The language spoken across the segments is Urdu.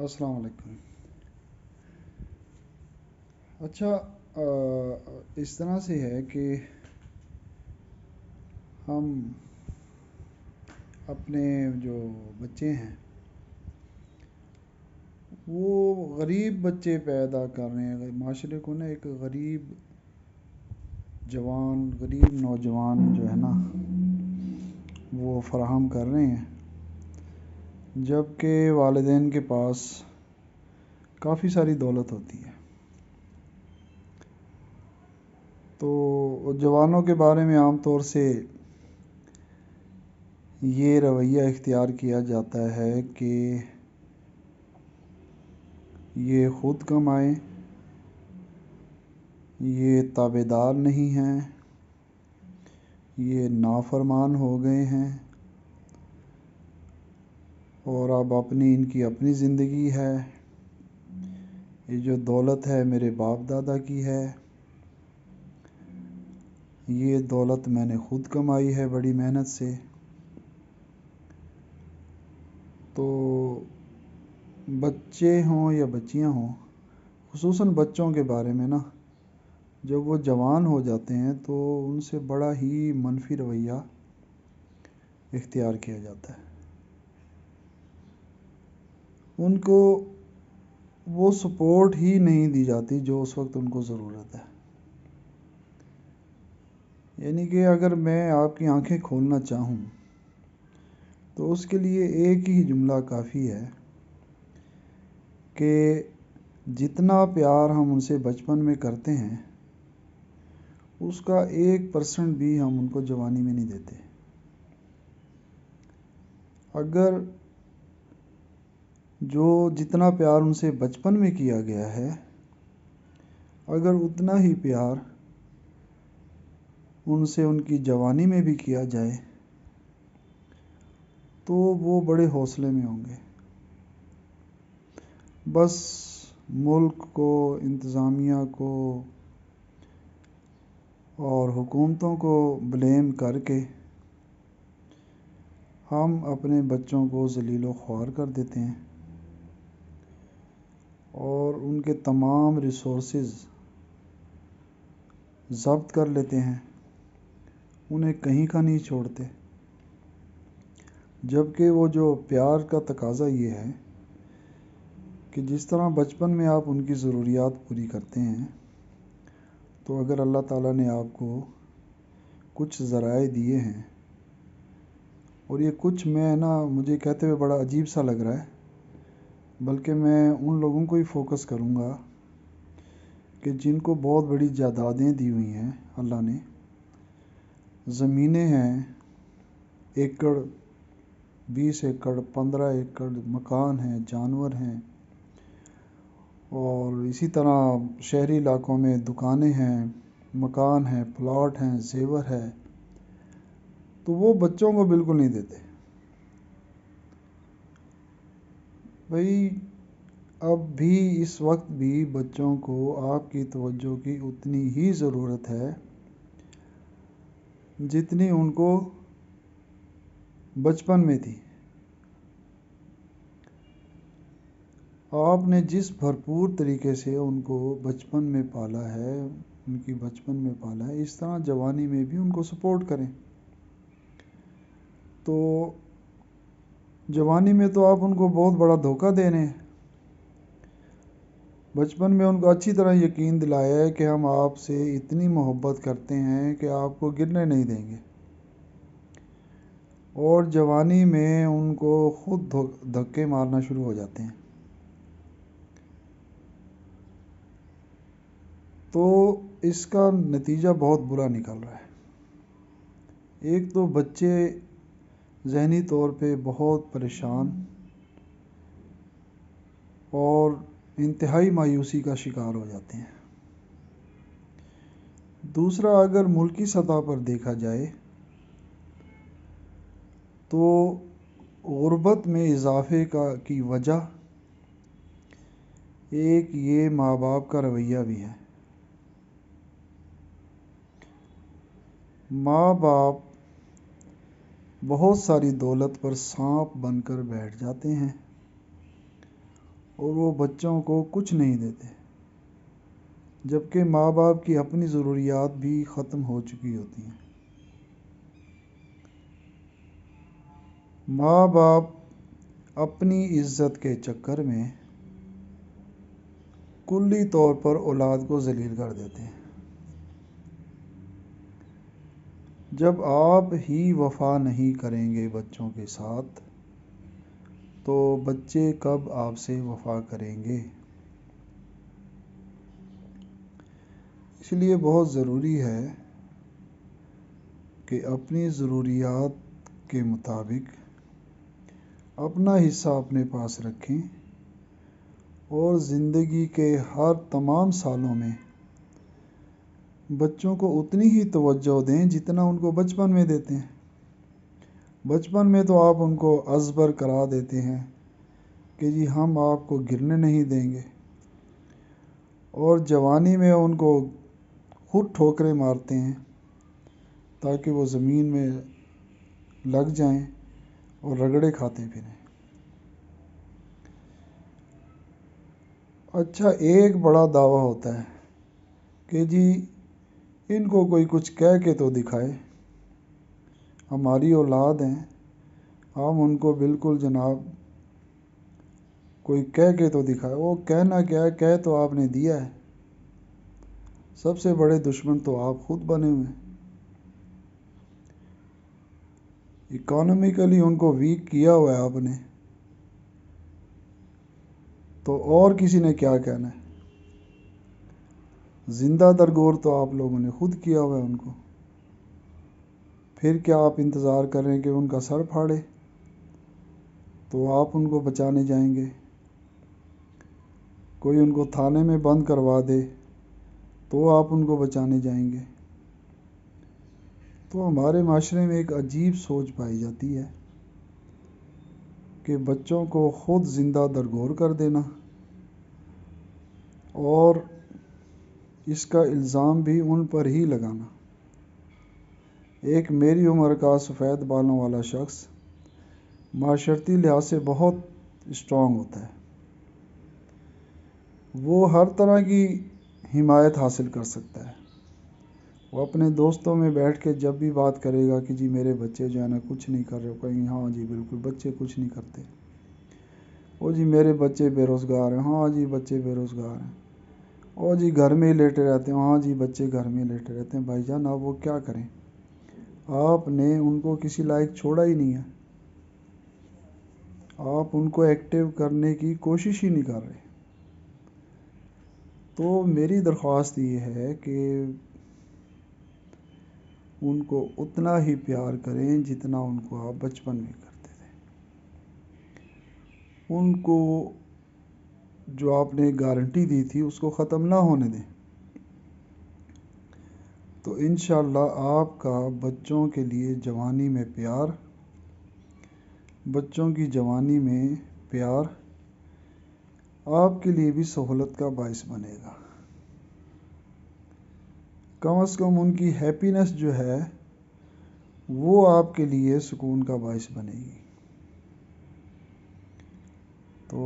السلام علیکم۔ اچھا، اس طرح سے ہے کہ ہم اپنے جو بچے ہیں وہ غریب بچے پیدا کر رہے ہیں، معاشرے کو نا ایک غریب غریب نوجوان جو ہے نا وہ فراہم کر رہے ہیں، جب کہ والدین کے پاس کافی ساری دولت ہوتی ہے۔ تو جوانوں کے بارے میں عام طور سے یہ رویہ اختیار کیا جاتا ہے کہ یہ خود کمائیں، یہ تابعدار نہیں ہیں، یہ نافرمان ہو گئے ہیں، اور اب ان کی اپنی زندگی ہے، یہ جو دولت ہے میرے باپ دادا کی ہے، یہ دولت میں نے خود کمائی ہے بڑی محنت سے۔ تو بچے ہوں یا بچیاں ہوں، خصوصاً بچوں کے بارے میں نا جب وہ جوان ہو جاتے ہیں تو ان سے بڑا ہی منفی رویہ اختیار کیا جاتا ہے۔ ان کو وہ سپورٹ ہی نہیں دی جاتی جو اس وقت ان کو ضرورت ہے۔ یعنی کہ اگر میں آپ کی آنکھیں کھولنا چاہوں تو اس کے لیے ایک ہی جملہ کافی ہے کہ جتنا پیار ہم ان سے بچپن میں کرتے ہیں اس کا 1% بھی ہم ان کو جوانی میں نہیں دیتے۔ اگر جتنا پیار ان سے بچپن میں کیا گیا ہے، اگر اتنا ہی پیار ان سے ان کی جوانی میں بھی کیا جائے تو وہ بڑے حوصلے میں ہوں گے۔ بس ملک کو، انتظامیہ کو اور حکومتوں کو بلیم کر کے ہم اپنے بچوں کو ذلیل و خوار کر دیتے ہیں اور ان کے تمام ریسورسز ضبط کر لیتے ہیں، انہیں کہیں کا نہیں چھوڑتے، جبکہ وہ جو پیار کا تقاضا یہ ہے کہ جس طرح بچپن میں آپ ان کی ضروریات پوری کرتے ہیں، تو اگر اللہ تعالیٰ نے آپ کو کچھ ذرائع دیے ہیں، اور یہ کچھ مجھے کہتے ہوئے بڑا عجیب سا لگ رہا ہے، بلکہ میں ان لوگوں کو ہی فوکس کروں گا کہ جن کو بہت بڑی جائیدادیں دی ہوئی ہیں اللہ نے، زمینیں ہیں، ایکڑ 20 ایکڑ 15 ایکڑ مکان ہیں، جانور ہیں، اور اسی طرح شہری علاقوں میں دکانیں ہیں، مکان ہیں، پلاٹ ہیں، زیور ہے، تو وہ بچوں کو بالکل نہیں دیتے۔ بھئی اب بھی اس وقت بھی بچوں کو آپ کی توجہ کی اتنی ہی ضرورت ہے جتنی ان کو بچپن میں تھی۔ آپ نے جس بھرپور طریقے سے ان کو بچپن میں پالا ہے، ان کی بچپن میں پالا ہے، اس طرح جوانی میں بھی ان کو سپورٹ کریں۔ تو جوانی میں تو آپ ان کو بہت بڑا دھوکہ دے رہے ہیں۔ بچپن میں ان کو اچھی طرح یقین دلایا ہے کہ ہم آپ سے اتنی محبت کرتے ہیں کہ آپ کو گرنے نہیں دیں گے، اور جوانی میں ان کو خود دھکے مارنا شروع ہو جاتے ہیں۔ تو اس کا نتیجہ بہت برا نکل رہا ہے۔ ایک تو بچے ذہنی طور پہ بہت پریشان اور انتہائی مایوسی کا شکار ہو جاتے ہیں۔ دوسرا، اگر ملکی سطح پر دیکھا جائے تو غربت میں اضافے کی وجہ ایک یہ ماں باپ کا رویہ بھی ہے۔ ماں باپ بہت ساری دولت پر سانپ بن کر بیٹھ جاتے ہیں اور وہ بچوں کو کچھ نہیں دیتے، جبکہ ماں باپ کی اپنی ضروریات بھی ختم ہو چکی ہوتی ہیں۔ ماں باپ اپنی عزت کے چکر میں کلی طور پر اولاد کو ذلیل کر دیتے ہیں۔ جب آپ ہی وفا نہیں کریں گے بچوں کے ساتھ تو بچے کب آپ سے وفا کریں گے؟ اس لیے بہت ضروری ہے کہ اپنی ضروریات کے مطابق اپنا حصہ اپنے پاس رکھیں اور زندگی کے ہر تمام سالوں میں بچوں کو اتنی ہی توجہ دیں جتنا ان کو بچپن میں دیتے ہیں۔ بچپن میں تو آپ ان کو ازبر کرا دیتے ہیں کہ جی ہم آپ کو گرنے نہیں دیں گے، اور جوانی میں ان کو خود ٹھوکریں مارتے ہیں تاکہ وہ زمین میں لگ جائیں اور رگڑے کھاتے پھریں۔ اچھا، ایک بڑا دعویٰ ہوتا ہے کہ جی ان کو کوئی کچھ کہہ کے تو دکھائے، ہماری اولاد ہیں، ہم ان کو بالکل جناب کوئی کہہ کے تو دکھائے۔ وہ کہنا کیا ہے، کہہ تو آپ نے دیا ہے، سب سے بڑے دشمن تو آپ خود بنے ہوئے ہیں۔ اکانومیکلی ان کو ویک کیا ہوا ہے آپ نے، تو اور کسی نے کیا کہنا ہے؟ زندہ درگور تو آپ لوگوں نے خود کیا ہوا ہے ان کو، پھر کیا آپ انتظار کر رہے ہیں کہ ان کا سر پھاڑے تو آپ ان کو بچانے جائیں گے؟ کوئی ان کو تھانے میں بند کروا دے تو آپ ان کو بچانے جائیں گے؟ تو ہمارے معاشرے میں ایک عجیب سوچ پائی جاتی ہے کہ بچوں کو خود زندہ درگور کر دینا، اور اس کا الزام بھی ان پر ہی لگانا۔ ایک میری عمر کا سفید بالوں والا شخص معاشرتی لحاظ سے بہت اسٹرانگ ہوتا ہے، وہ ہر طرح کی حمایت حاصل کر سکتا ہے۔ وہ اپنے دوستوں میں بیٹھ کے جب بھی بات کرے گا کہ جی میرے بچے جو ہے نا کچھ نہیں کر رہے، کہیں ہاں جی بالکل بچے کچھ نہیں کرتے، او جی میرے بچے بے روزگار ہیں، ہاں جی بچے بے روزگار ہیں، او جی گھر میں ہی لیٹے رہتے ہیں، ہاں جی بچے گھر میں ہی لیٹے رہتے ہیں۔ بھائی جان اب وہ کیا کریں، آپ نے ان کو کسی لائق چھوڑا ہی نہیں ہے، آپ ان کو ایکٹیو کرنے کی کوشش ہی نہیں کر رہے۔ تو میری درخواست یہ ہے کہ ان کو اتنا ہی پیار کریں جتنا ان کو آپ بچپن میں کرتے تھے۔ ان کو جو آپ نے گارنٹی دی تھی اس کو ختم نہ ہونے دیں، تو انشاءاللہ آپ کا بچوں کے لیے جوانی میں پیار، بچوں کی جوانی میں پیار آپ کے لیے بھی سہولت کا باعث بنے گا۔ کم از کم ان کی ہیپینس جو ہے وہ آپ کے لیے سکون کا باعث بنے گی۔ تو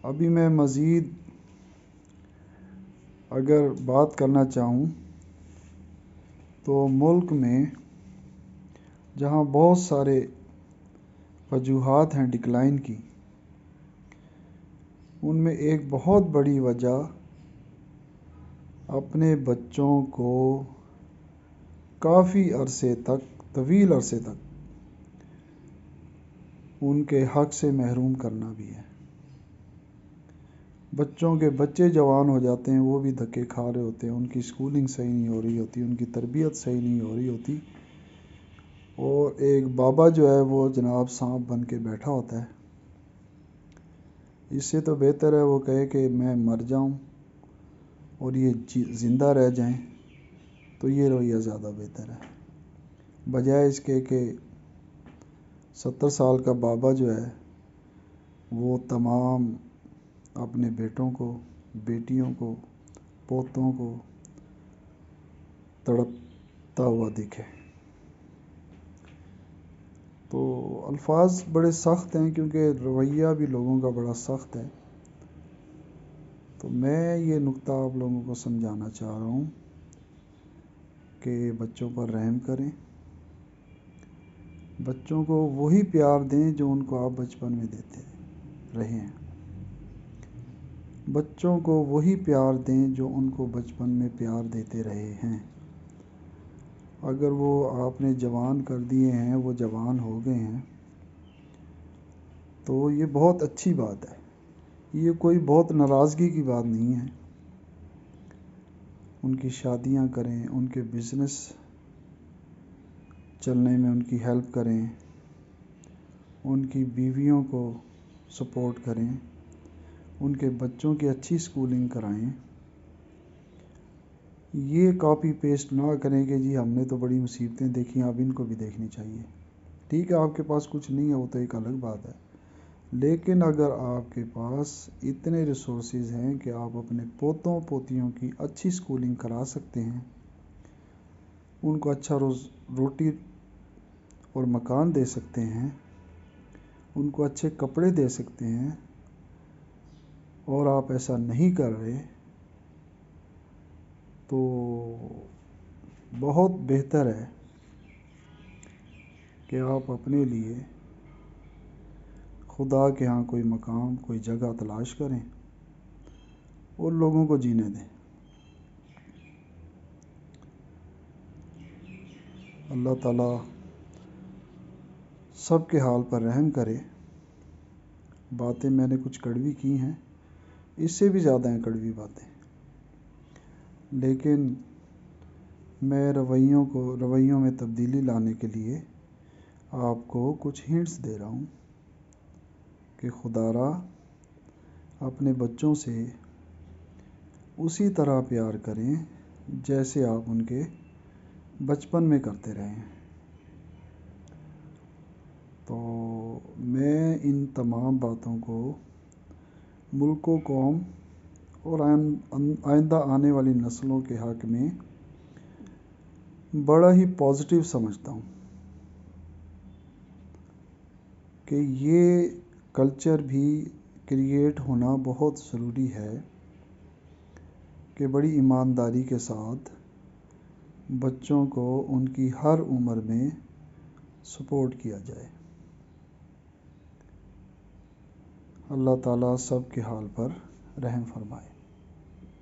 ابھی میں مزید اگر بات کرنا چاہوں تو ملک میں جہاں بہت سارے وجوہات ہیں ڈکلائن کی، ان میں ایک بہت بڑی وجہ اپنے بچوں کو کافی عرصے تک، طویل عرصے تک ان کے حق سے محروم کرنا بھی ہے۔ بچوں کے بچے جوان ہو جاتے ہیں، وہ بھی دھکے کھا رہے ہوتے ہیں، ان کی اسکولنگ صحیح نہیں ہو رہی ہوتی، ان کی تربیت صحیح نہیں ہو رہی ہوتی، اور ایک بابا جو ہے وہ جناب سانپ بن کے بیٹھا ہوتا ہے۔ اس سے تو بہتر ہے وہ کہے کہ میں مر جاؤں اور یہ زندہ رہ جائیں، تو یہ رویہ زیادہ بہتر ہے، بجائے اس کے کہ 70 سال کا بابا جو ہے وہ تمام اپنے بیٹوں کو، بیٹیوں کو، پوتوں کو تڑپتا ہوا دکھے۔ تو الفاظ بڑے سخت ہیں کیونکہ رویہ بھی لوگوں کا بڑا سخت ہے. تو میں یہ نقطہ آپ لوگوں کو سمجھانا چاہ رہا ہوں کہ بچوں پر رحم کریں، بچوں کو وہی پیار دیں جو ان کو آپ بچپن میں دیتے رہے ہیں. بچوں کو وہی پیار دیں جو ان کو بچپن میں پیار دیتے رہے ہیں. اگر وہ آپ نے جوان کر دیے ہیں، وہ جوان ہو گئے ہیں، تو یہ بہت اچھی بات ہے. یہ کوئی بہت ناراضگی کی بات نہیں ہے. ان کی شادیاں کریں، ان کے بزنس چلنے میں ان کی ہیلپ کریں، ان کی بیویوں کو سپورٹ کریں، ان کے بچوں کی اچھی سکولنگ کرائیں. یہ کاپی پیسٹ نہ کریں کہ جی ہم نے تو بڑی مصیبتیں دیکھی، اب ان کو بھی دیکھنی چاہیے. ٹھیک ہے، آپ کے پاس کچھ نہیں ہے وہ تو ایک الگ بات ہے، لیکن اگر آپ کے پاس اتنے ریسورسز ہیں کہ آپ اپنے پوتوں پوتیوں کی اچھی سکولنگ کرا سکتے ہیں، ان کو اچھا روٹی اور مکان دے سکتے ہیں، ان کو اچھے کپڑے دے سکتے ہیں، اور آپ ایسا نہیں کر رہے، تو بہت بہتر ہے کہ آپ اپنے لیے خدا کے ہاں کوئی مقام، کوئی جگہ تلاش کریں اور لوگوں کو جینے دیں. اللہ تعالیٰ سب کے حال پر رحم کرے. باتیں میں نے کچھ کڑوی کی ہیں، اس سے بھی زیادہ ہیں کڑوی باتیں، لیکن میں رویوں میں تبدیلی لانے کے لیے آپ کو کچھ ہنٹس دے رہا ہوں کہ خدا را اپنے بچوں سے اسی طرح پیار کریں جیسے آپ ان کے بچپن میں کرتے رہے ہیں. تو میں ان تمام باتوں کو ملک و قوم اور آئندہ آنے والی نسلوں کے حق میں بڑا ہی پازیٹیو سمجھتا ہوں کہ یہ کلچر بھی کریٹ ہونا بہت ضروری ہے کہ بڑی ایمانداری کے ساتھ بچوں کو ان کی ہر عمر میں سپورٹ کیا جائے. اللہ تعالیٰ سب کے حال پر رحم فرمائے.